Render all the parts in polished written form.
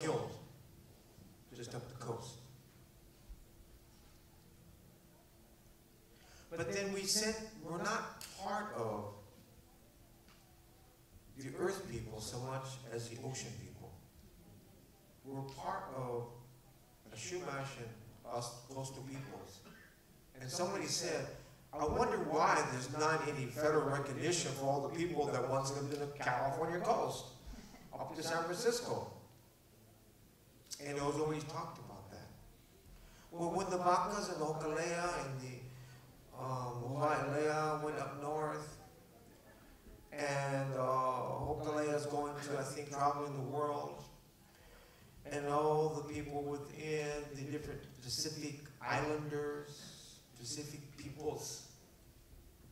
killed just up the coast. But then we said we're not part of the earth people so much as the ocean people. We're part of a Chumash and us coastal peoples. And somebody said, I wonder why there's not any federal recognition for all the people that once lived in the California coast, up to San Francisco. And it was always talked about that. Well, when the Vacas and Hokulea and the Hokulea went up north, and Hokulea is going to, I think, traveling the world, and all the people within the different Pacific Islanders, Pacific peoples,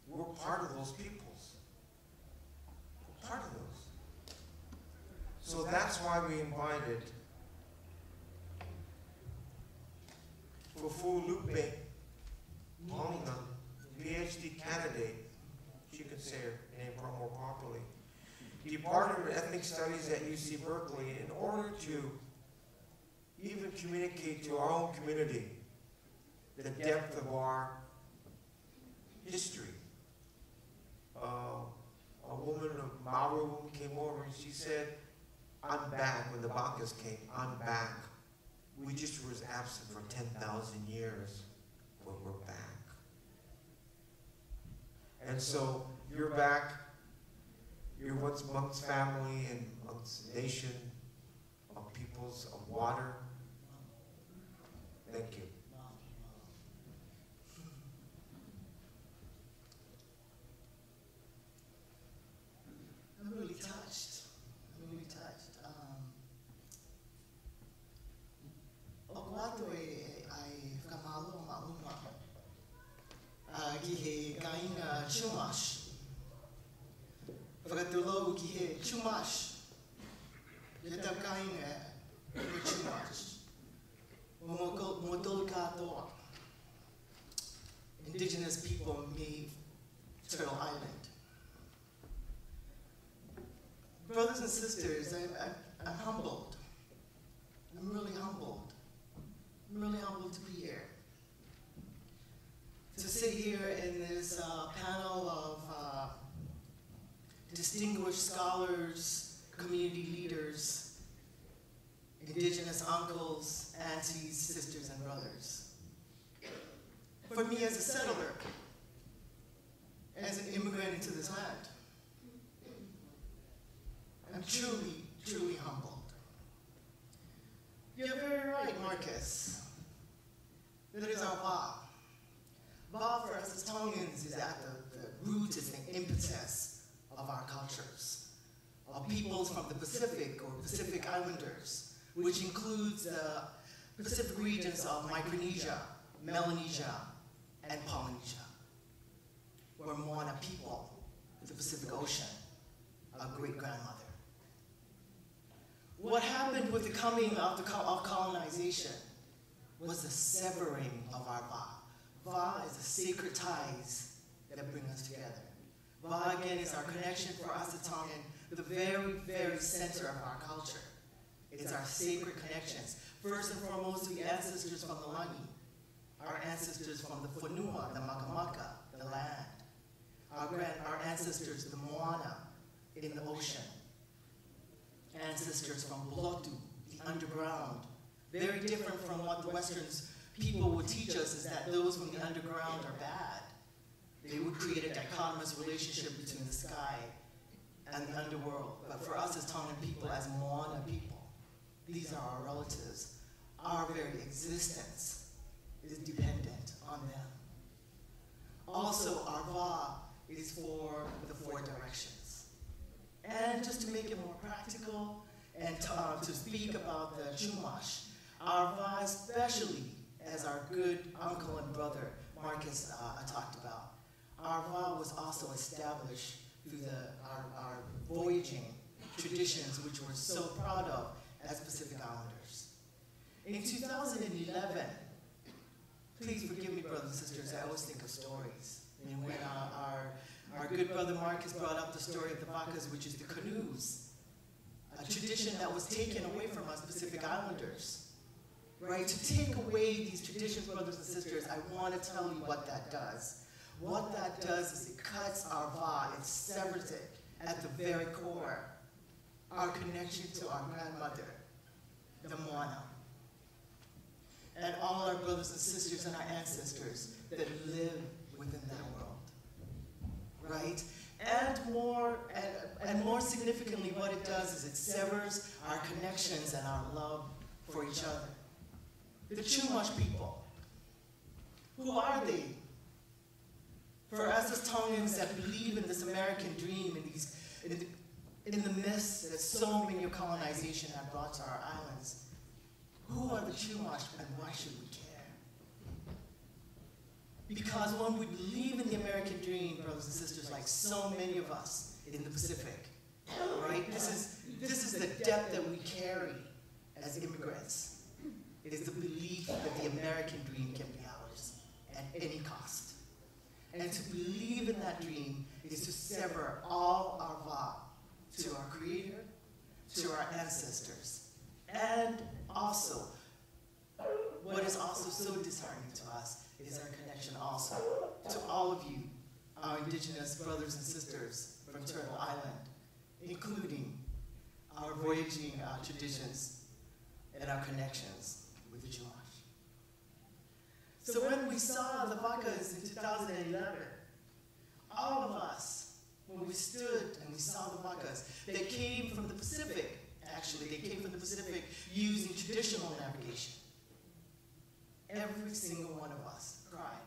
we're part of those peoples. We're part of those. So that's why we invited Fufu Lupe Paulina, PhD candidate, she could say her name more properly, Department of Ethnic Studies at UC Berkeley, in order to even communicate to our own community the depth of our history. A woman, a Maori woman, came over and she said, I'm back. When the Vacas came, I'm back. We just was absent for 10,000 years, but we're back. And so you're back. You're once amongst family and amongst a nation of peoples of water. Thank you. I'm really touched. I'm really touched. Okwatwe ai whakamalo mauma. Ki he kainga Chumash. Whakatulou ki he Chumash. Yata kainga Chumash. Motol katoa. Indigenous people made Turtle Island. Brothers and sisters, I'm humbled. I'm really humbled. I'm really humbled to be here. To sit here in this panel of distinguished scholars, community leaders, Indigenous uncles, aunties, sisters, and brothers. For me as a settler, as an immigrant into this land, I'm truly, truly humbled. You're very right, Marcus. That is our Va. Va for us as Tongans is at the root, is the impetus of our cultures. Our peoples from the Pacific or Pacific Islanders, which includes the Pacific regions of Micronesia, Melanesia, and Polynesia. We're Moana people of the Pacific Ocean, our great-grandmother. What happened with the coming of colonization was the severing of our Va. Va is the sacred ties that bring us together. Va, again, is our connection for us as Tongan, the very, very center of our culture. It's our sacred connections. First and foremost, the ancestors from the Langi, our ancestors from the Whanua, the Makamaka, the land, our ancestors, the Moana, in the ocean, ancestors from Blotu, the underground. Very different from what the Western people would teach us, is that those from the underground are bad. They would create a dichotomous relationship between the sky and the underworld. But for us as Tongan people, as Moana people, these are our relatives. Our very existence is dependent on them. Also, our Va is for the four directions. And just to make it more practical, and to speak about the Chumash, our Va, especially as our good uncle and brother Marcus talked about, our Va was also established through our voyaging traditions, which we're so proud of as Pacific Islanders. In 2011, please forgive me, brothers and sisters, I always think of stories. And when our good brother Marcus brought up the story of the Vacas, which is the canoes, a tradition that was taken away from us Pacific Islanders, right? To take away these traditions, brothers and sisters, I want to tell you what that does. What that does is it cuts our va, it severs it at the very core, our connection to our grandmother, the Moana, and all our brothers and sisters and our ancestors that live within that world, right? And more significantly, what it does is it severs our connections and our love for each other. The Chumash people, who are they? For us as Tongans that believe in this American dream, in the myths that so many of colonization have brought to our islands, who are the Chumash and why should we care? Because when we believe in the American dream, brothers and sisters, like so many of us in the Pacific, right? This is the depth that we carry as immigrants. It is the belief that the American dream can be ours at any cost. And to believe in that dream is to sever all our va to our Creator, to our ancestors. And also, what is also so disheartening to us is our connection also to all of you, our Indigenous brothers and sisters from Turtle Island, including our voyaging traditions and our connections with the Chumash. So when we saw the Vacas in 2011, all of us, when we stood and we saw the Vacas, they came from the Pacific, actually, they came from the Pacific using traditional navigation. Every single one of us cried.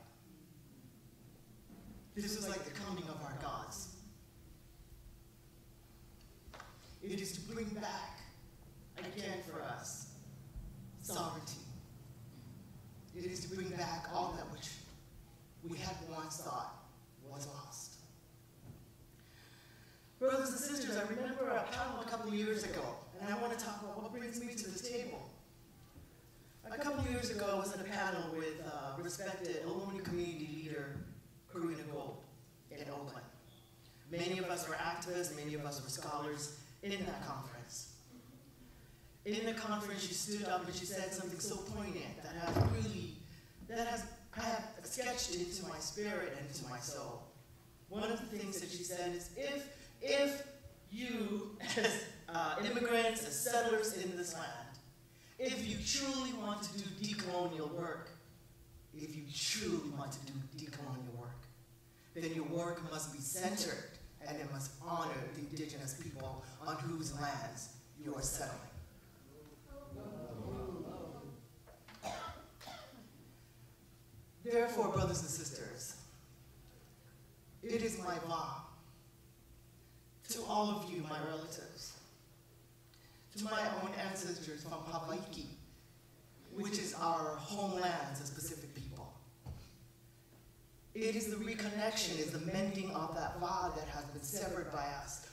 This was like the coming of our gods. It is to bring back, again for us, sovereignty. It is to bring back all that which we had once thought was lost. Brothers and sisters, I remember a panel a couple of years ago, and I want to talk about what brings me to this table. A couple of years ago, I was at a panel with respected Ohlone community leader, Karina Gold, in Oakland. Many of us were activists, many of us were scholars in that conference. In the conference, she stood up and she said something so poignant that I have sketched into my spirit and into my soul. One of the things that she said is, if you, as immigrants, as settlers in this land, if you truly want to do decolonial work, if you truly want to do decolonial work, then your work must be centered and it must honor the Indigenous people on whose lands you are settling. Therefore, brothers and sisters, it is my vow to all of you, my relatives, to my own ancestors from Hawaii, which is our homelands as Pacific people. It is the reconnection, is the mending of that vow that has been severed by us,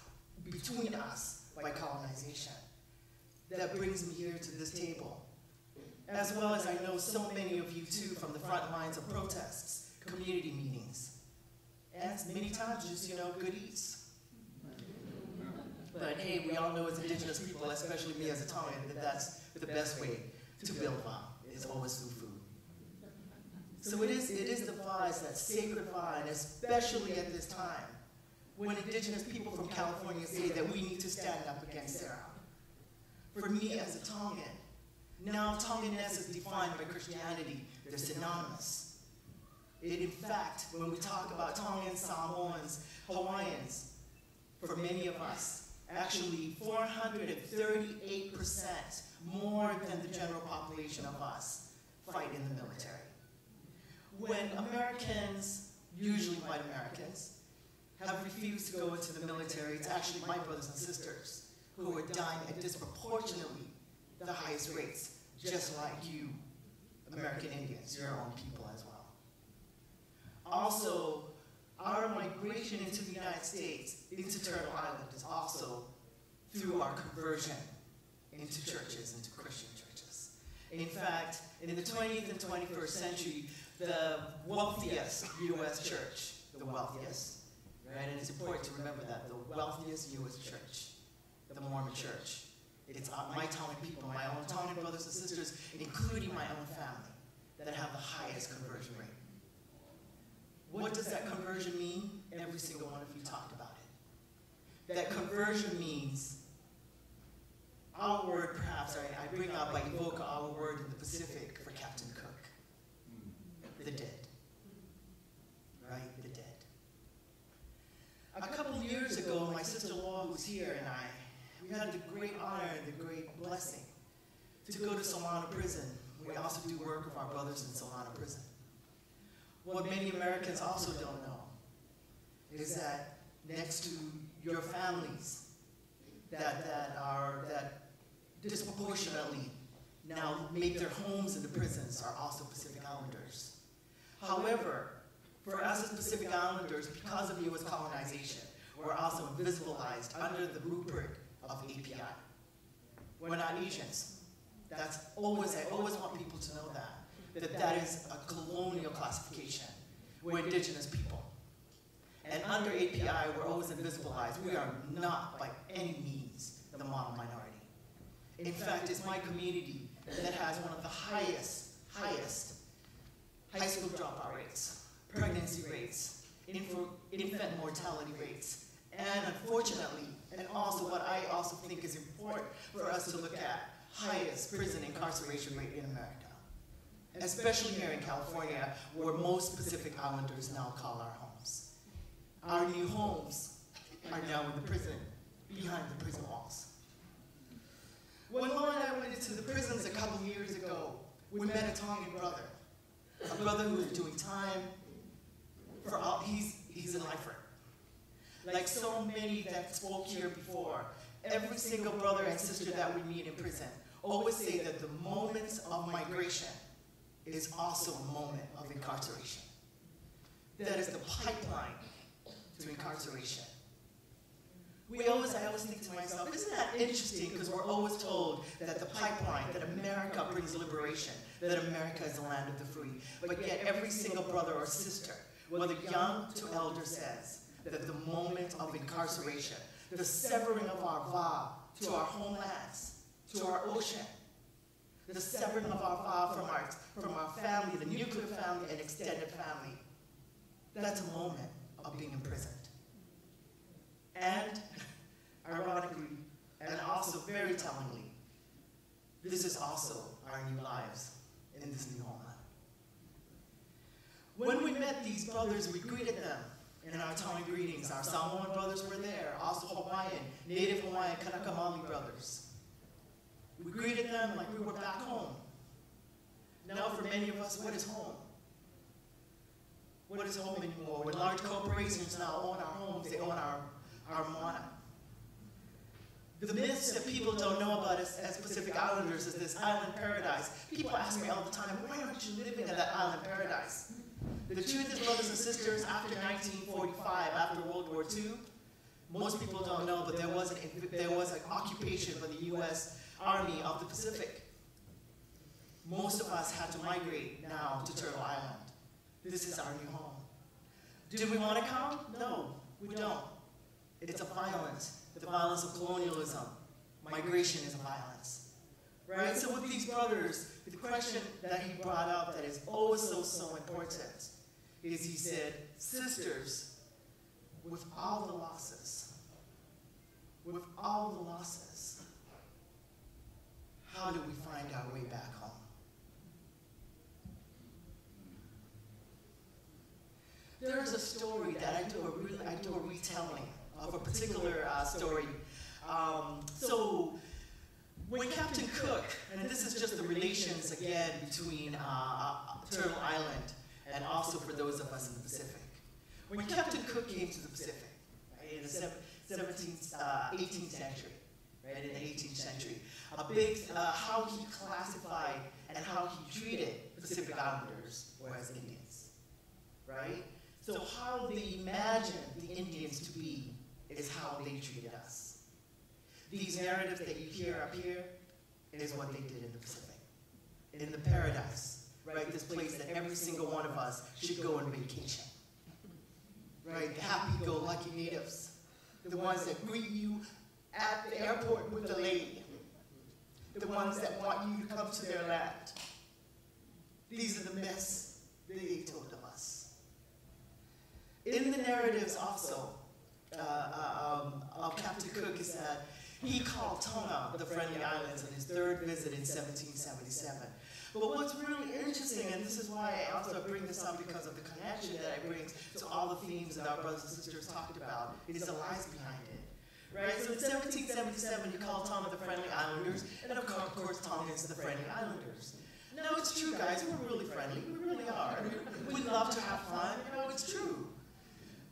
between us, by colonization, that brings me here to this table. As well as I know so many of you too from the front lines of protests, community meetings, and many times just, good eats. But hey, we all know as Indigenous people, especially me as a Tongan, that that's the best way to build va, is always through food. So it is the va, it's that sacred va, and especially at this time, when Indigenous people from California say that we need to stand up against Serra. For me as a Tongan, now Tonganness is defined by Christianity, they're synonymous. In fact, when we talk about Tongans, Samoans, Hawaiians, for many of us, actually 438% more than the general population of us fight in the military. When Americans, usually white Americans, have refused to go into the military, it's actually my brothers and sisters who are dying at disproportionately the highest rates, just like you, American Indians, your own people as well. Also, our migration into the United States, into Turtle Island, is also through our conversion into churches, into Christian churches. In fact, in the 20th and 21st century, the wealthiest U.S. church, the wealthiest, right? And it's important to remember that, the wealthiest U.S. church the Mormon Church. It's my Tonic people, my own Tonic brothers and sisters, including my own family, that have the highest conversion rate. What does that conversion mean? Every single one of you talked about it. That conversion means our word, perhaps, I bring up, I evoke our word in the Pacific for Captain Cook. The dead. Right? The dead. A couple years ago, my sister-in-law who was here and we had the great honor and the great blessing to go to Solana Prison. We also do work with our brothers in Solana Prison. What many Americans also don't know is that next to your families that disproportionately now make their homes in the prisons are also Pacific Islanders. However, for us as Pacific Islanders, because of U.S. colonization, we're also invisibilized under the rubric of API. We're not Asians. I always want people to know that is a colonial classification. We're indigenous people. And under API, we're always invisibilized. We are not by any means the model minority. In fact, it's my community that has one of the highest high school dropout rates, pregnancy rates, infant mortality rates, and unfortunately, and also what I also think is important for us to look at, highest prison incarceration rate in America, especially here in California, where most Pacific Islanders now call our homes. Our new homes are now in the prison, behind the prison walls. When Laura and I went into the prisons a couple years ago, we met a Tongan brother, a brother who was doing time for all, he's a lifer. Like so many that spoke here before, every single brother and sister that we meet in prison always say that the moment of migration is also a moment of incarceration. That is the pipeline to incarceration. I always think to myself, isn't that interesting? Because we're always told that the pipeline, that America brings liberation, that America is the land of the free. But yet every single brother or sister, whether young to elder, says that the moment of incarceration, the severing of our vow to our homelands, to our ocean, the severing of our vow from our family, the nuclear family and extended family, that's a moment of being imprisoned. And ironically, and also very tellingly, this is also our new lives in this new homeland. When we met these brothers, we greeted them in our Tongan greetings. Our Samoan brothers were there, also Hawaiian, Native Hawaiian, Kanakamali brothers. We greeted them like we were back home. Now for many of us, what is home? What is home anymore? When large corporations now own our homes, they own our mana. The myths that people don't know about us as Pacific Islanders is this island paradise. People ask me all the time, why aren't you living in that island paradise? The truth is, brothers and sisters, after 1945, after World War II, most people don't know, but there was an occupation by the U.S. Army of the Pacific. Most of us had to migrate now to Turtle Island. This is our new home. Do we want to come? No, we don't. It's a violence, the violence of colonialism. Migration is a violence. Right? So with these brothers, the question that he brought up that is always so important is he said, sisters, with all the losses, how do we find our way back home? There is a story that I do a retelling of a particular story. So when Captain Cook, and this is just the relations again between Turtle Island and also for those of us in the Pacific. When Captain Cook came to the Pacific, right, in the 18th century, right, in the 18th century, how he classified and how he treated Pacific Islanders were as Indians, right? So how they imagined the Indians to be is how they treated us. These narratives that you hear up here is what they did in the Pacific, in the paradise, right? This place that every single one of us should go on vacation, right? The happy-go-lucky natives, the ones that greet you at the airport with the lady, the ones that want you to come to their land. These are the myths they told of us. In the narratives also of Captain Cook is that he called Tonga the Friendly Islands on his third visit in 1777. But what's really interesting, and this is why I also bring this up because of the connection that I bring to all the themes that our brothers and sisters talked about, is the lies behind it. Right? So in 1777, he called Tonga the Friendly Islanders, and of course Tonga is the Friendly Islanders. No, it's true, guys. We're really friendly. We really are. We love to have fun. You know, it's true.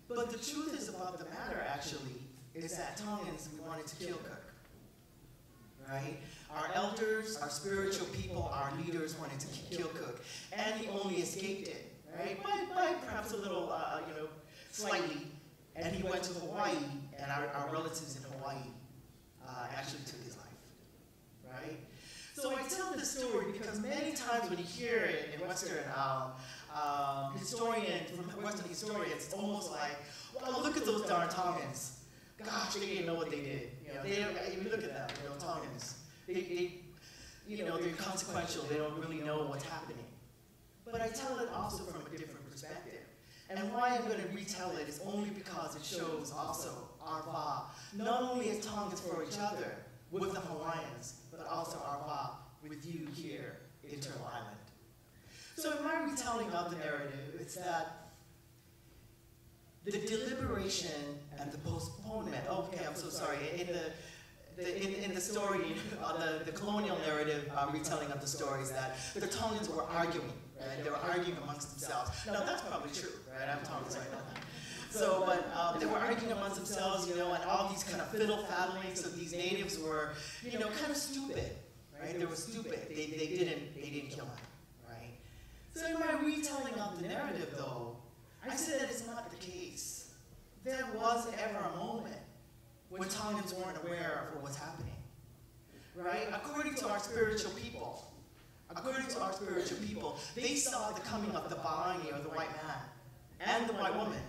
But the truth is about the matter, actually, is that Tongans, we wanted to kill Cook. Right? Our elders, our spiritual people, our leaders wanted to kill Cook. And he only escaped it, right? By perhaps a little, slightly. And he went to Hawaii, and our relatives in Hawaii actually took his life, right? So I tell this story because many times when you hear it in Western Western historians, it's almost like, well, look at those darn Tongans. Gosh, they didn't know what they did. You know, they don't even look at them, Tongans. They're inconsequential. They don't really know what's happening. But I tell it also from a different perspective. And why I'm going to retell it is only because it shows also our va, not only as Tongans for each other, with the Hawaiians, but also our va with you here in Turtle Island. So in my retelling of the narrative, it's that the deliberation and the postponement, okay, I'm so sorry, in the story, the colonial narrative retelling of the story is that the Tongans were arguing, right? They were arguing amongst themselves. Now that's probably true, right? I'm Tongans right now. So, but they were arguing amongst themselves, and all these kind of fiddle-faddling, so these natives were, kind of stupid, right? They were stupid. They didn't kill him, right? So in my retelling of the narrative, though, I said that it's not the case. There wasn't ever a moment when Tongans weren't aware of what was happening, right? According to our spiritual people, they saw the coming of the Ba'ani, or the white man, and the white woman,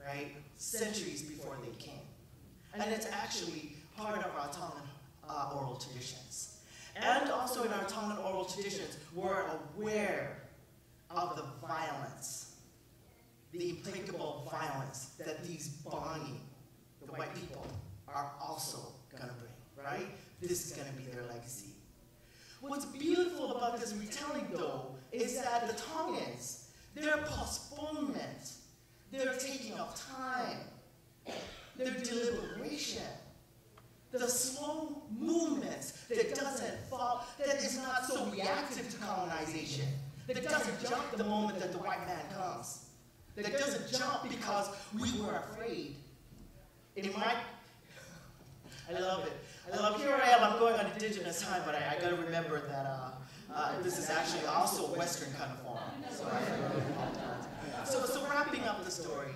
right, centuries before they came. And it's actually part of our Tongan oral traditions. And also in our Tongan oral traditions, we're aware of the violence, the implacable violence that these Ba'ani, the white people, are also going to bring, right? This is going to be their legacy. What's beautiful about this retelling, though, is that the Tongans, their postponement, their taking of time, their deliberation, the slow movements that doesn't fall, that is not so reactive to colonization, that doesn't jump the moment that the white man comes, that doesn't jump because we were afraid. I love it. Here I am, I'm going on Indigenous time, but I gotta remember that this is actually also Western kind of form. So wrapping up the story,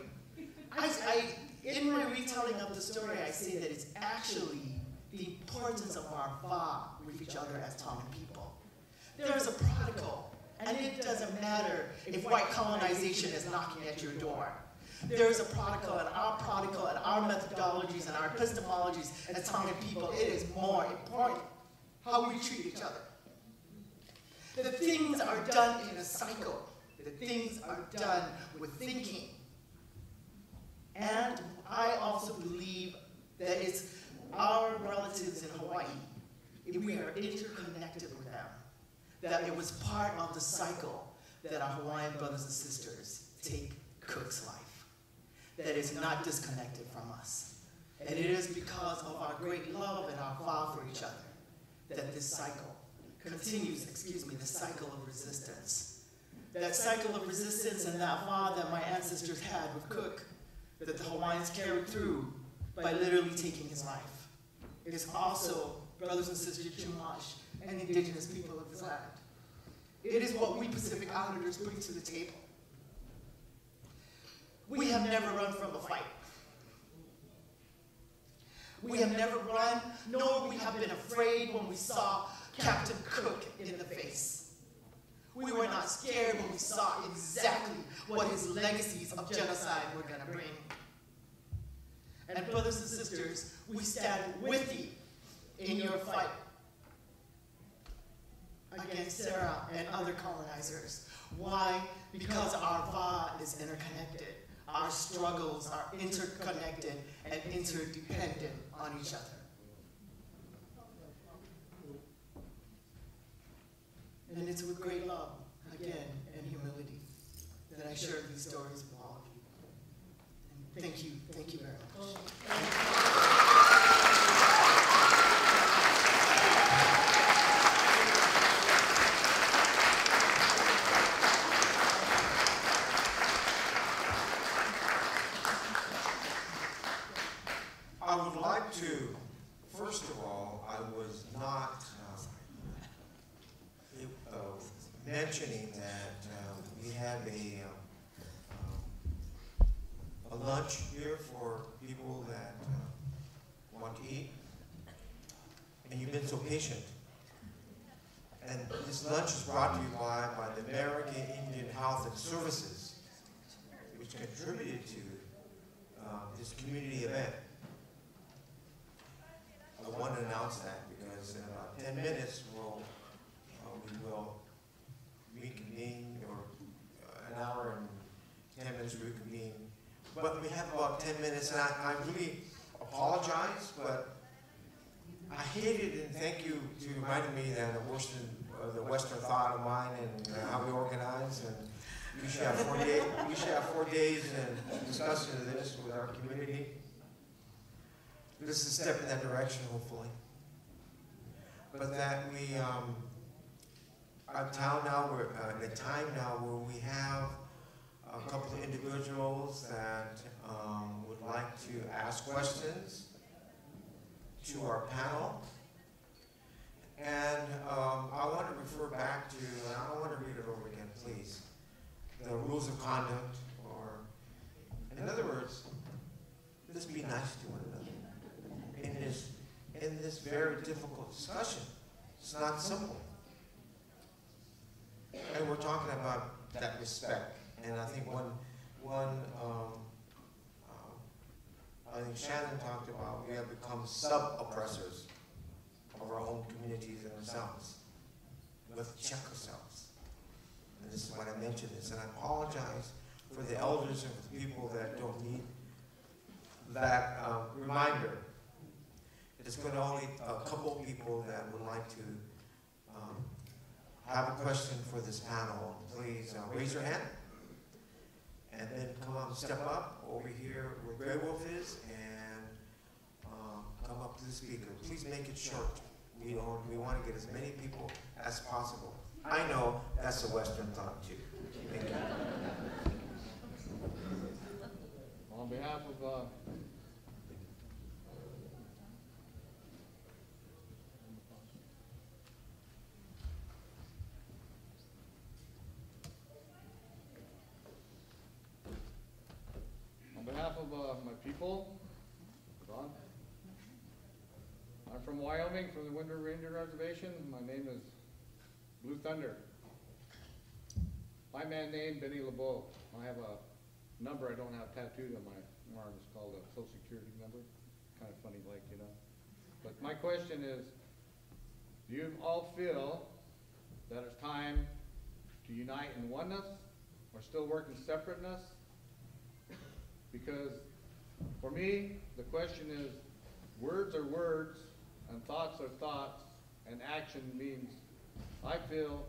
in my retelling of the story, I say that it's actually the importance of our va with each other as Tongan people. There is a prodigal, and it doesn't matter if white colonization is knocking at your door. There is a prodigal, and our methodologies and our epistemologies as Tongan people, it is more important how we treat each other. The things are done in a cycle. The things are done with thinking. And I also believe that it's our relatives in Hawaii, if we are interconnected with them, that it was part of the cycle that our Hawaiian brothers and sisters take Cook's life. That is not disconnected from us. And it is because of our great love and our vow for each other that this cycle continues, the cycle of resistance. That cycle of resistance and that vow that my ancestors had with Cook, that the Hawaiians carried through by literally taking his life. It is also, brothers and sisters, Chumash and Indigenous people of this land. It is what we Pacific Islanders bring to the table. We have never run from a fight. We have never run, nor we have been afraid when we saw Captain Cook in the face. We were not scared when we saw exactly what his legacies of genocide were going to bring. And brothers and sisters, we stand with you in your fight against Serra and other colonizers. Why? Because our Va is interconnected. Our struggles are interconnected and interdependent on each other. And it's with great love, again, and humility, that I share these stories with all of you. And thank you very much. I would like to, first of all, I was not mentioning that we have a lunch here for people that want to eat, and you've been so patient. And this lunch is brought to you by the American Indian Health and Services, which contributed to this community event. I want to announce that because in about 10 minutes we will reconvene, or an hour and 10 minutes reconvene. But we have about 10 minutes, and I really apologize, but I hate it, and thank you to reminding me that the Western thought of mine and how we organize, and we should have 4 days in discussion of this with our community. This is a step in that direction, hopefully. But that we are in a time now where we have a couple of individuals that would like to ask questions to our panel. And I want to refer back to, and I don't want to read it over again, please, the rules of conduct, or, in other words, let's be nice to one another in this very difficult discussion. It's not simple. And we're talking about that respect. And I think I think Shannon talked about we have become sub-oppressors of our own communities and ourselves. We have to check ourselves. And this is when I mentioned this. And I apologize for the elders and for the people that don't need that reminder. There's going to only a couple of people that would like to have a question for this panel. Please raise your hand, and then come up, step up over here where Grey Wolf is, and come up to the speaker. Please make it short. We want to get as many people as possible. I know that's a Western thought too. Thank you. On behalf of my people, Ron. I'm from Wyoming, from the Wind River Indian Reservation. My name is Blue Thunder. My man named Benny LeBeau. I have a number I don't have tattooed on my arm. It's called a Social Security number. Kind of funny, like, you know. But my question is, do you all feel that it's time to unite in oneness, or still work in separateness? Because for me, the question is, words are words, and thoughts are thoughts, and action means, I feel,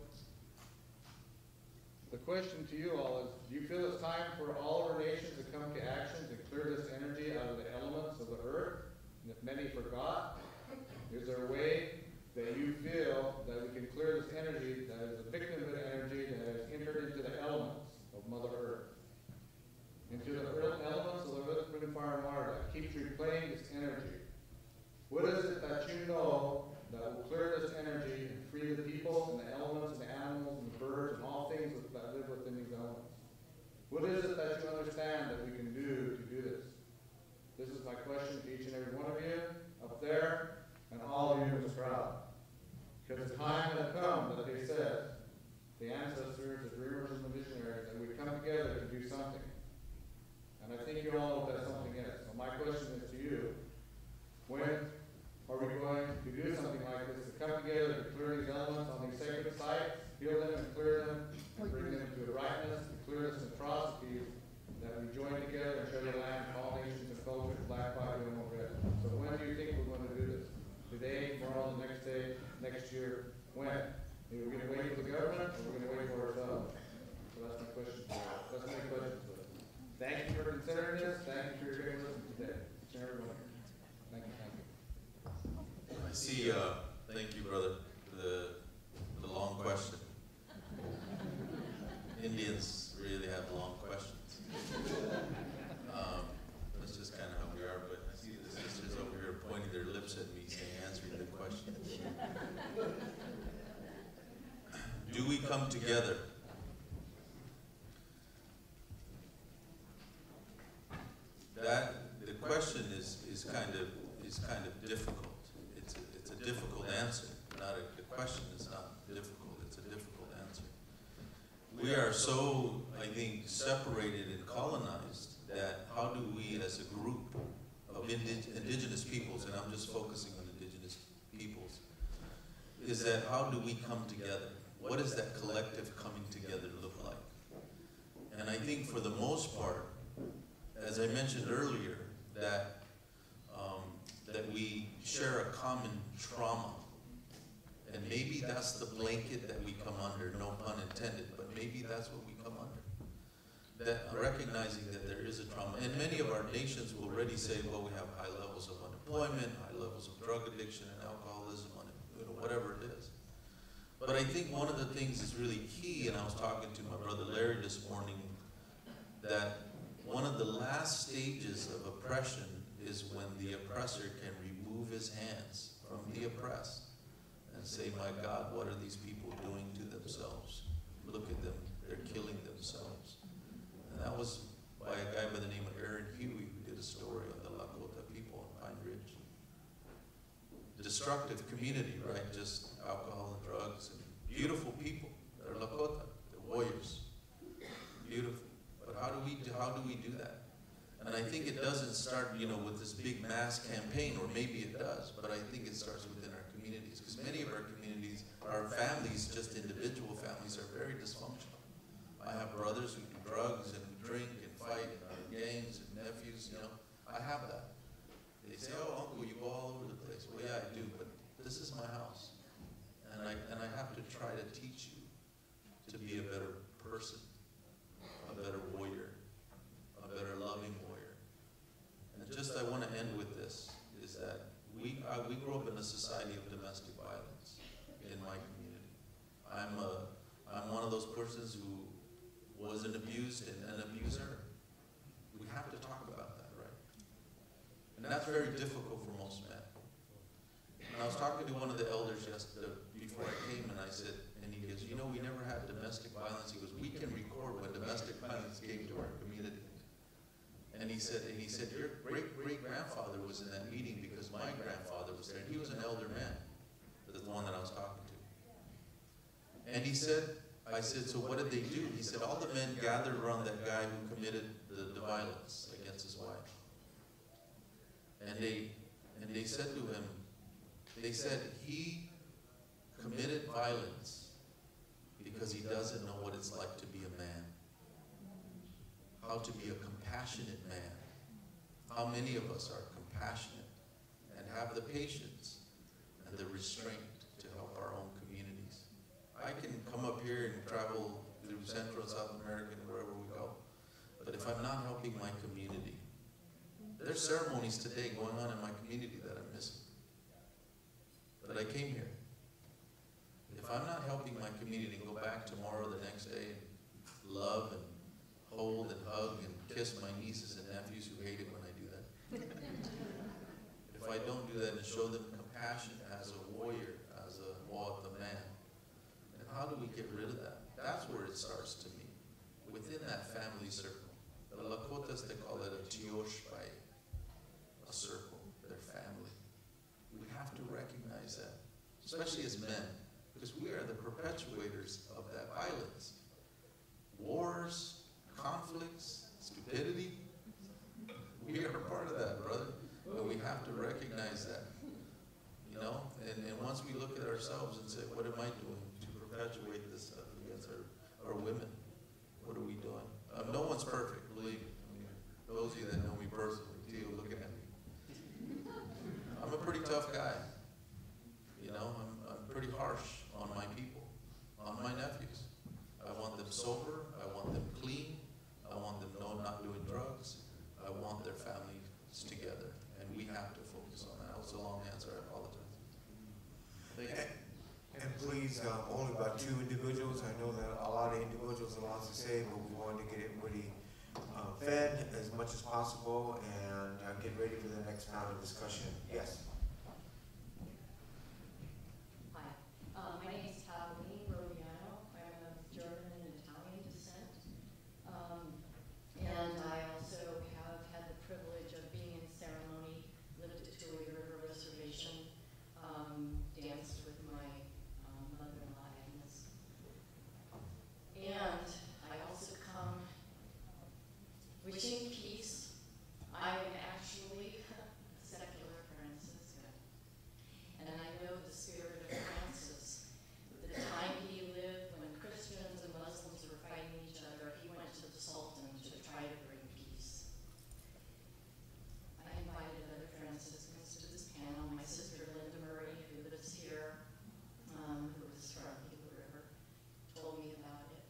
the question to you all is, do you feel it's time for all our nations to come to action to clear this energy out of the elements of the earth? And if many forgot, is there a way that you feel that we can clear this energy that is a victim of energy that has entered into the elements of Mother Earth? Into the elements of the earth, wind, and fire, and water that keeps replaying this energy. What is it that you know that will clear this energy and free the people and the elements and the animals and the birds and all things that live within these elements? What is it that you understand that we can do to do this? This is my question to each and every one of you up there and all of you in this crowd. Because the time has come that they said, the ancestors, the dreamers, and the visionaries, that we come together to do something. And I think you all know what that something is. So my question is to you, when are we going to do something like this, to come together to clear these elements on these sacred sites, heal them and clear them, and bring them to rightness, to clear this atrocities, that we join together and share the land, all nations and cultures, black, white, and red. So when do you think we're going to do this? Today, tomorrow, the next day, next year? When? Are we going to wait for the government, or we're going to wait for ourselves? So that's my question. That's my question. Thank you for considering this. Thank you for your great wisdom today. Everyone. Thank you. Thank you. I see. Thank you, brother, for the long question. Indians really have long questions. That's just kind of how we are. But I see the sisters over here pointing their lips at me, saying, "Answering the question." Do we come together? The question is kind of difficult. It's a difficult answer. The question is not difficult. It's a difficult answer. We are so, I think, separated and colonized that how do we, as a group of indigenous peoples, and I'm just focusing on indigenous peoples, is that how do we come together? What does that collective coming together look like? And I think for the most part, as I mentioned earlier, that we share a common trauma. And maybe that's the blanket that we come under, no pun intended, but maybe that's what we come under. That recognizing that there is a trauma. And many of our nations will already say, well, we have high levels of unemployment, high levels of drug addiction and alcoholism, whatever it is. But I think one of the things is really key, and I was talking to my brother Larry this morning, that one of the last stages of oppression is when the oppressor can remove his hands from the oppressed and say, my God, what are these people doing to themselves? Look at them, they're killing themselves. And that was by a guy by the name of Aaron Huey, who did a story on the Lakota people on Pine Ridge. Destructive community, right? Just alcohol and drugs and beautiful people. They're Lakota, they're warriors. Beautiful. But how do we do that? And I think it doesn't start, with this big mass campaign, or maybe it does, but I think it starts within our communities, because many of our communities, our families, just individual families, are very dysfunctional. I have brothers who do drugs and drink and fight and are in gangs and nephews, I have that. They say, oh, uncle, you go all over the place. Well, yeah, I do, but this is my house. And I have to try to teach you to be a better person, a better warrior, a better loving warrior. And just I want to end with this, is that we grew up in a society of domestic violence in my community. I'm one of those persons who wasn't abused and an abuser. We have to talk about that, right? And that's very difficult for most men. And I was talking to one of the elders yesterday before I came, and I said, and he goes, we never had domestic violence. He goes, we can record when domestic violence came to our community. And he said, your great-great-grandfather was in that meeting because my grandfather was there, and he was an elder man, the one that I was talking to. And he said, I said, so what did they do? He said, all the men gathered around that guy who committed the violence against his wife. And they said to him, he committed violence because he doesn't know what it's like to be a man. How to be a compassionate man. How many of us are compassionate and have the patience and the restraint to help our own communities? I can come up here and travel through Central and South America and wherever we go, but if I'm not helping my community, there's ceremonies today going on in my community that I'm missing. But I came here. If I'm not helping my community go back tomorrow, the next day, and love and hold and hug and kiss my nieces and nephews who hate it when I do that. If I don't do that and show them compassion as a warrior, as a man, then how do we get rid of that? That's where it starts to me, within that family circle. The Lakotas, they call it a tioshpai, a circle, their family. We have to recognize that, especially as men, because we are the perpetuators of that violence. Wars, conflicts, stupidity, we are part of that. ourselves and say, what am I doing to perpetuate this stuff against our women? What are we doing? No one's perfect, believe me. I mean, those of you that know me personally, too, looking at me. I'm a pretty tough guy. You know, I'm pretty harsh on my people, on my nephews. I want them sober. I want them clean. I want them not doing drugs. I want their families together, and we have to focus on that. That was a long answer. I apologize. Thank you. And please, only about 2 individuals. I know that a lot of individuals have lots to say, but we wanted to get everybody fed as much as possible and get ready for the next round of discussion. Yes. Hi, my name is Catalina Roviano. I'm of German and Italian descent. And I also have had the privilege of being in ceremony, lived at Tule River Reservation, danced with my mother-in-law Agnes. And I also come wishing peace. I am actually a secular Franciscan. And I know the spirit of Francis. The time he lived when Christians and Muslims were fighting each other, he went to the Sultan to try to bring peace. I invited other Franciscans to this panel. My sister Linda Murray, who lives here, who was from Gila River, told me about it.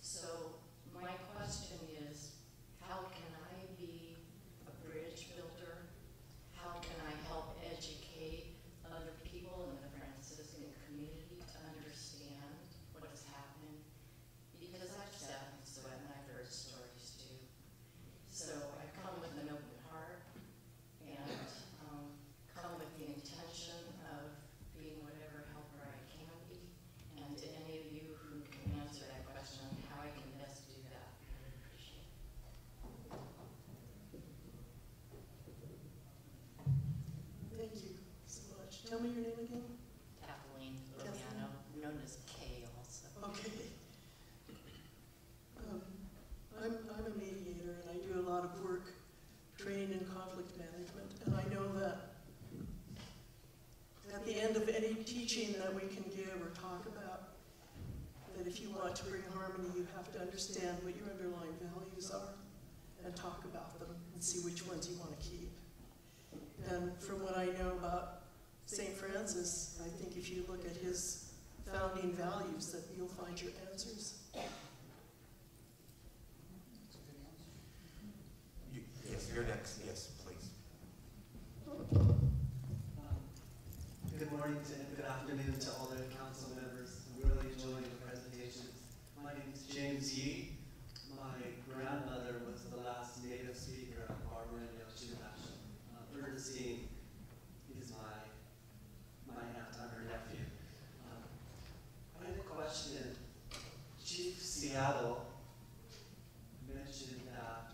So my question is, how can I be a bridge builder? How can I help educate other people in the Franciscan community to understand what is happening? Because I've sat and sweat and I've heard stories too. So I come with an open heart and come with the intention of being whatever helper I can be. And to any of you who can answer that question on how I can best do that, I would appreciate it. Thank you so much. Tell me your name again. Kathleen Roviano, known as Kay also. Okay. I'm a mediator, and I do a lot of work training in conflict management, and I know that at the end of any teaching that we can give or talk about, that if you want to bring harmony, you have to understand what your underlying values are and talk about them and see which ones you want to keep. And from what I know about St. Francis, I think if you look at his founding values, that you'll find your answers. Yes, you're next. Yes, please. Good morning and good afternoon to all the council members. I'm really enjoying the presentations. My name is James Yee. My grandmother was the last native speaker of Barbarenyo Chumash. Ernestine is my aunt, I'm her nephew. I had a question. Chief Seattle mentioned that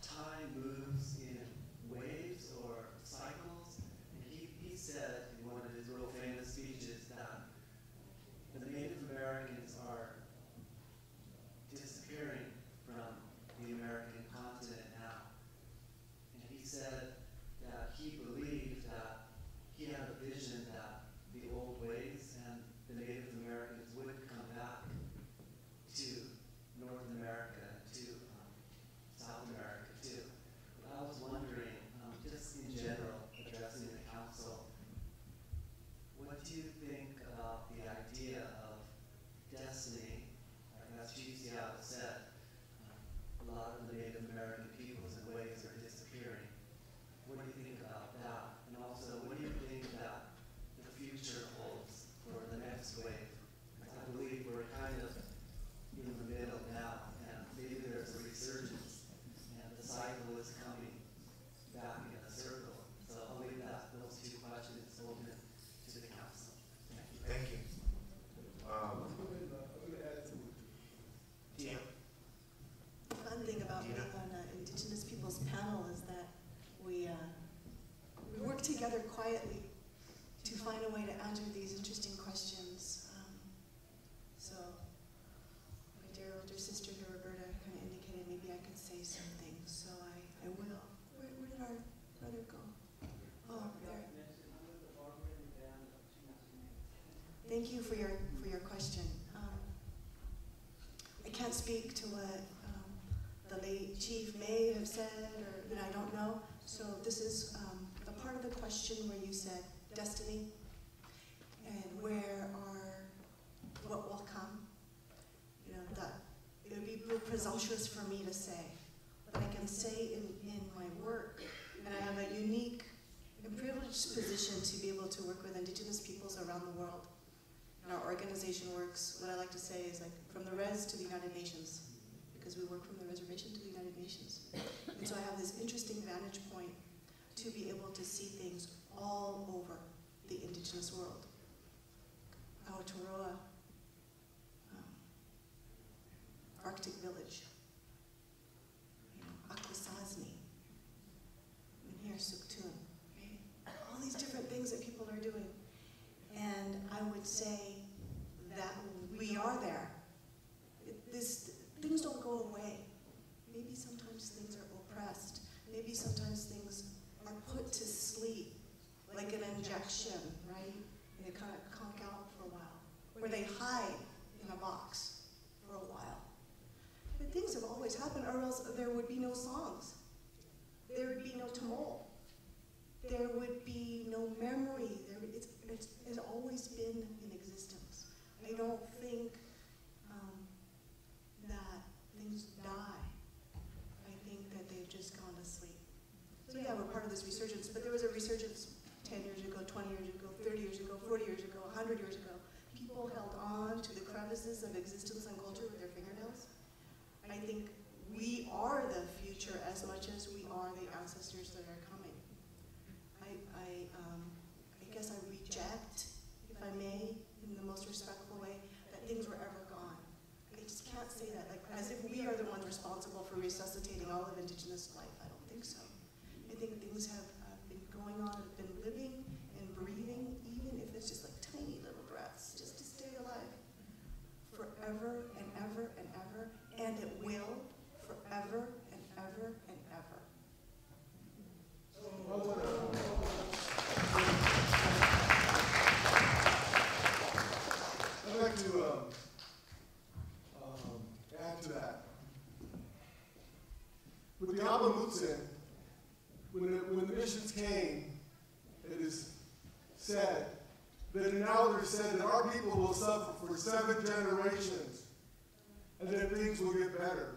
time moves in waves or cycles, and he said in one of his real famous speeches that the Native Americans are disappearing from the American continent now. And he said that he believed that he had a vision that the old ways and the Native Americans would come back to North America, to South America too. But I was wondering, just in general, addressing the council, what do you think about the idea of destiny? As Chief Seattle said, a lot of the Native American peoples and ways are disappearing. What do you think about that? And also, what do you think that the future holds for the next wave? I believe we're kind of in the middle now, and maybe there's a resurgence, and the cycle is coming back in a circle. So I'll leave those two questions open to the council. Thank you. Tina? The fun thing about being on an Indigenous Peoples panel is that we work together quietly to find a way to answer these interesting questions. So my dear older sister here, Roberta, kind of indicated maybe I could say something, so I will. Where did our brother go? Oh, there. thank you for your question. I can't speak to what the late chief may have said, or I don't know. So this is the part of the question where you said destiny and what will come. That it would be presumptuous for me to say, but I can say in my work, and I have a unique and privileged position to be able to work with Indigenous peoples around the world. And our organization works, what I like to say is like from the res to the United Nations, because we work from the reservation to the United Nations. And so I have this interesting vantage point to be able to see things all over the Indigenous world. Aotearoa, Arctic village, Akwesasne, and here Sukhtun, right? All these different things that people are doing. And I would say that we are there. Things don't go away. Maybe sometimes things are oppressed. Maybe sometimes things are put to sleep, like an injection, right? And they kind of conk out for a while. Or they hide in a box for a while. But things have always happened, or else there would be no songs. There would be no tumult. There would be no memory. It's always been in existence. I don't think that things die. I think that they've just gone to sleep. So yeah, we're part of this resurgence, but there was a resurgence 10 years ago, 20 years ago, 30 years ago, 40 years ago, 100 years ago. People held on to the crevices of existence and culture with their fingernails. I think we are the future as much as we are the ancestors that are coming. I guess I reject, if I may, in the most respectful way, that things were ever gone. I just can't say that, like, as if we are the ones responsible for resuscitating all of Indigenous life. I don't think so. I think things have been going on, have been living and breathing, even if it's just like tiny little breaths, just to stay alive, forever and ever and ever, and it will forever and ever and ever. I'd like to add to that. With the Abamutsen, when the missions came, it is said that an elder said that our people will suffer for 7 generations and then things will get better.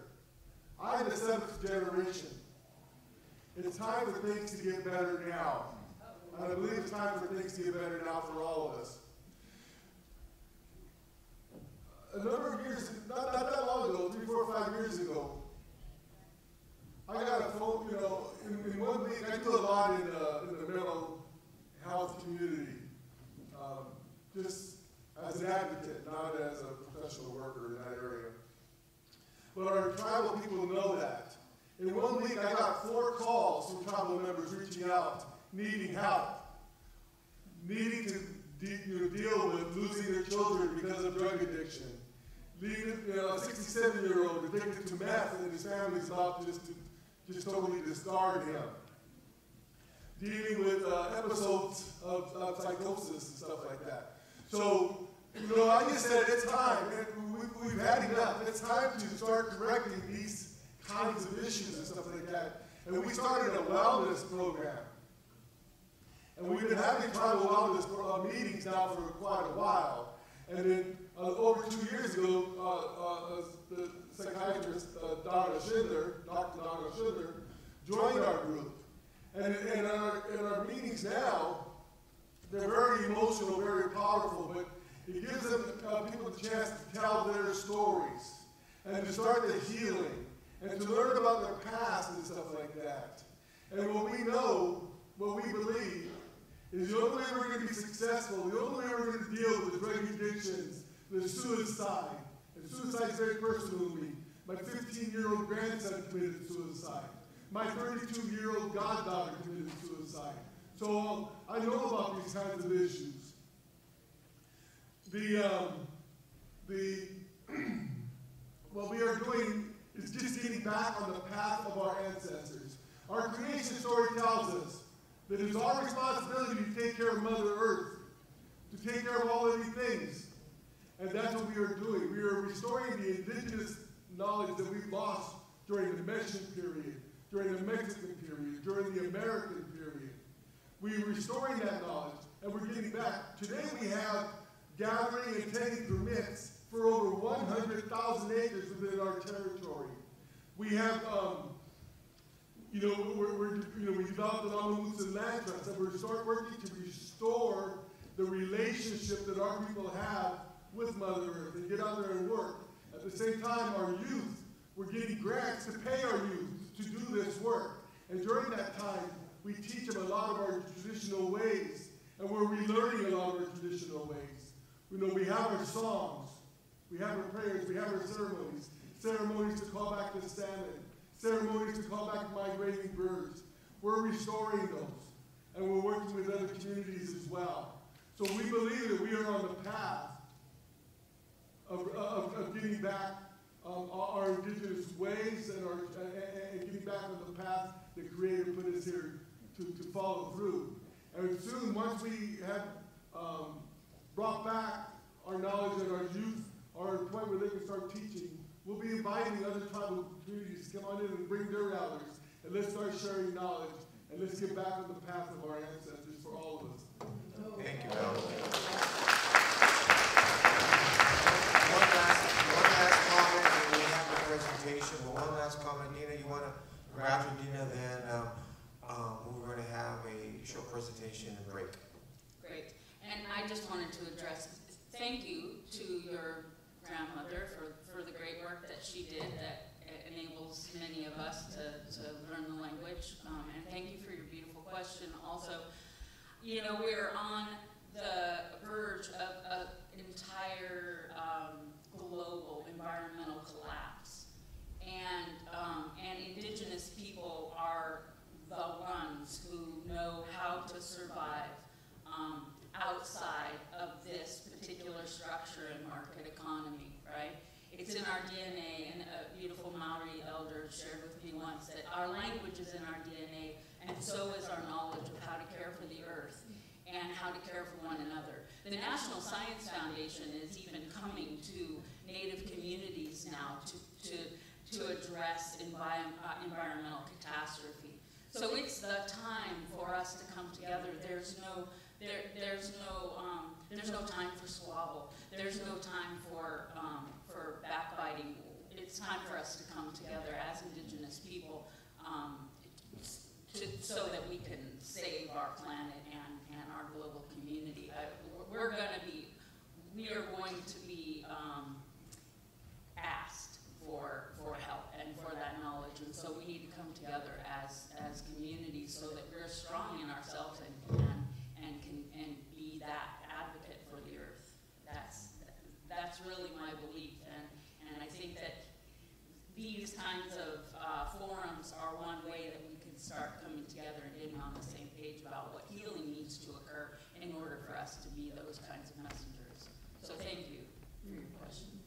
I'm the 7th generation. It's time for things to get better now. And I believe it's time for things to get better now for all of us. A number of years, not that long ago, 3, 4, 5 years ago, I got a phone, in 1 week, I do a lot in the mental health community, just as an advocate, not as a professional worker in that area. But our tribal people know that. In 1 week, I got 4 calls from tribal members reaching out, needing help, needing to deal with losing their children because of drug addiction, leading a 67-year-old addicted to meth and his family's about to just totally discard him, dealing with episodes of psychosis and stuff like that. So, I just said it's time, and we've had enough. It's time to start correcting these kinds of issues and stuff like that. And we started a wellness program. And we've been having tribal wellness meetings now for quite a while. And then over 2 years ago, the psychiatrist Dr. Donna Schindler, joined our group. And in our meetings now, they're very emotional, very powerful, but it gives them people the chance to tell their stories and to start the healing and to learn about their past and stuff like that. And what we know, what we believe, is the only way we're going to be successful, the only way we're going to deal with drug addictions, the suicide. And suicide is very personal to me. My 15-year-old grandson committed suicide. My 32-year-old goddaughter committed suicide. So I know about these kinds of issues. What we are doing is just getting back on the path of our ancestors. Our creation story tells us that it is our responsibility to take care of Mother Earth, to take care of all living things. And that's what we are doing. We are restoring the indigenous knowledge that we've lost during the Mexican period, during the Mexican period, during the American period. We're restoring that knowledge, and we're getting back. Today we have gathering and taking permits for over 100,000 acres within our territory. We have, we developed an Alamusa land trust, and we're start working to restore the relationship that our people have with Mother Earth and get out there and work. At the same time, our youth, we're getting grants to pay our youth to do this work. And during that time, we teach them a lot of our traditional ways, and we're relearning a lot of our traditional ways. We have our songs, we have our prayers, we have our ceremonies, ceremonies to call back the salmon, ceremonies to call back migrating birds. We're restoring those, and we're working with other communities as well. So we believe that we are on the path of getting back our indigenous ways and getting back on the path the Creator put us here to follow through. And soon, once we have brought back our knowledge and our youth are at a point where they can start teaching, we'll be inviting other tribal communities to come on in and bring their elders, and let's start sharing knowledge, and let's get back on the path of our ancestors for all of us. Thank you, Mel. One last comment, and we have the presentation. But one last comment, Dina, you want to grab your Dina, then we're going to have a short presentation and break. Great. And I just wanted to address, thank you to your grandmother for the great work that she did that enables many of us to learn the language. And thank you for your beautiful question. Also, we're on the verge of an entire global environmental collapse. And indigenous people are the ones who know how to survive outside of this particular structure and market economy, right? It's in our DNA, and a beautiful Maori elder shared with me once that our language is in our DNA, and so is our knowledge of how to care for the earth and how to care for one another. The National Science Foundation is even coming to Native communities now to address environmental catastrophe. So it's the time for us to come together. There's no time for squabble. There's no time for backbiting. It's time for us to come together as Indigenous people so that we can save our planet and our global community. We are going to be asked for help and for that knowledge, and so we need to come together as communities so that we're strong in ourselves and can be that advocate for the earth. That's really my belief, and I think that these kinds of forums are one way that we can start coming together and getting on the same page about what healing needs to occur in order for us to be those kinds of messengers. So thank you for your question.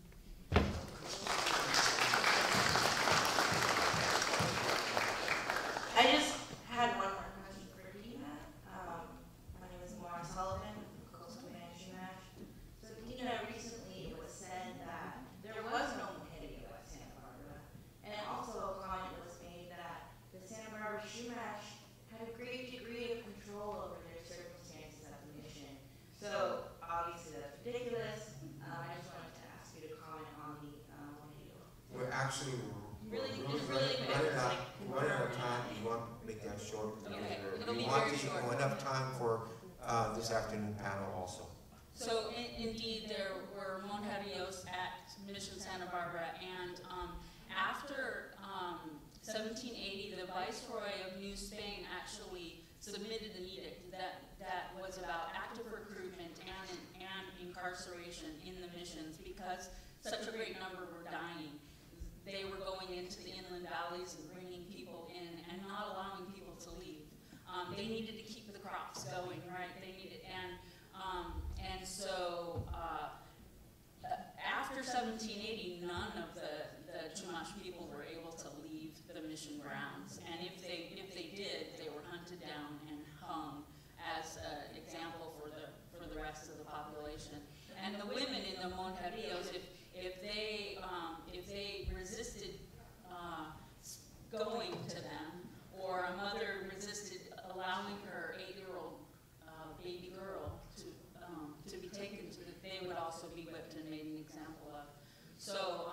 I just had one more question for Dina. My name is Maura Sullivan, Coastal Chumash. So Dina, recently it was said that there was no Moherio at Santa Barbara, and also a comment was made that the Santa Barbara Chumash had a great degree of control over their circumstances at the mission. So obviously that's ridiculous. I just wanted to ask you to comment on the Moherio. We're actually Really running out of time. You want to make that short? Okay, We it'll be want very to short. enough time for this afternoon panel also. So indeed, there were Monterios at Mission Santa Barbara, and after 1780, the Viceroy of New Spain actually submitted an edict that was about active recruitment and incarceration in the missions because such a great number were dying. They were going into the inland valleys and bringing people in and not allowing people to leave. They needed to keep the crops going, right? They needed, and so after 1780, none of the Chumash people were able to leave the mission grounds, and if they did, they were hunted down and hung as an example for the the rest of the population. And the women in the Monterillos, if they resisted going to them, or a mother resisted allowing her 8-year-old baby girl to be taken to they would also be whipped and made an example of. So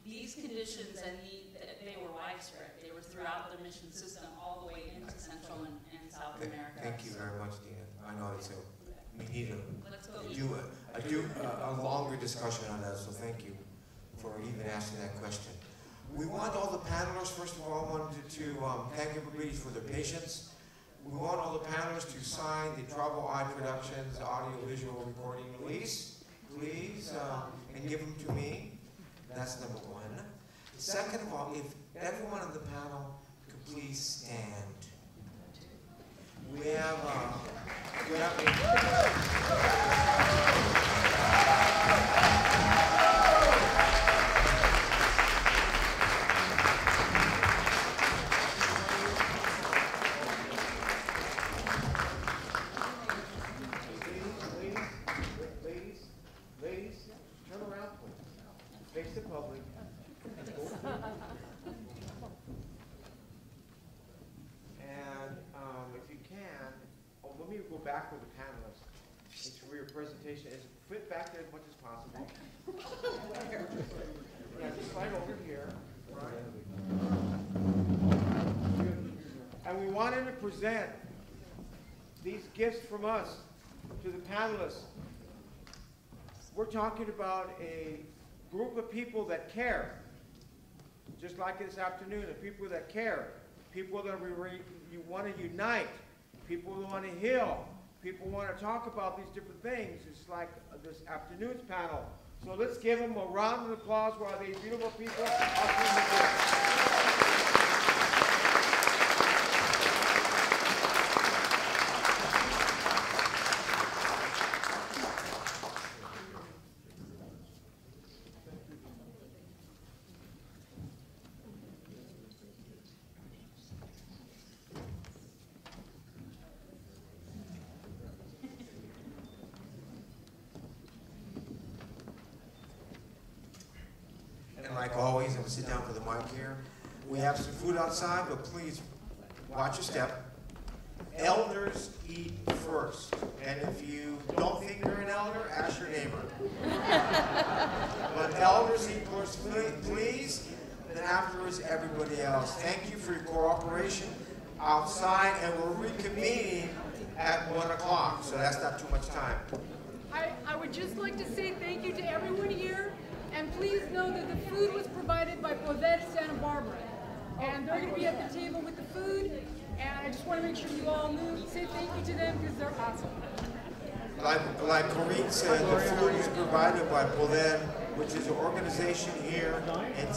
these conditions, and they were widespread. They were throughout the mission system all the way into Central and South America. Thank you very much, Dina. I know it's we need Let's do a longer discussion on that, so thank you for even asking that question. We want all the panelists, first of all, I wanted to thank everybody for their patience. We want all the panelists to sign the Trouble Eye Productions audio-visual recording release, please, and give them to me. That's number one. Second of all, if everyone on the panel could please stand. We have ladies, turn around, please. Face the public. And if you can, let me go back with the panelists. It's for your presentation. Fit back there as much as possible. Yeah, just slide over here. Right. And we wanted to present these gifts from us to the panelists. We're talking about a group of people that care, just like this afternoon, of people that care, people that you want to unite, people who want to heal, people who want to talk about these different things. It's like this afternoon's panel. So let's give them a round of applause while these beautiful people are doing the gifts. like always, I'm going to sit down for the mic here. We have some food outside, but please watch your step. Elders eat first. And if you don't think you're an elder, ask your neighbor. But elders eat first, please. Then afterwards, everybody else. Thank you for your cooperation outside, and we're reconvening at 1 o'clock, so that's not too much time. I would just like to say thank you to everyone here, and please know that the food was provided by Poder Santa Barbara. And they're going to be at the table with the food, and I just want to make sure you all say thank you to them because they're awesome. Like Corinne said, the food is provided by Poder, which is an organization here in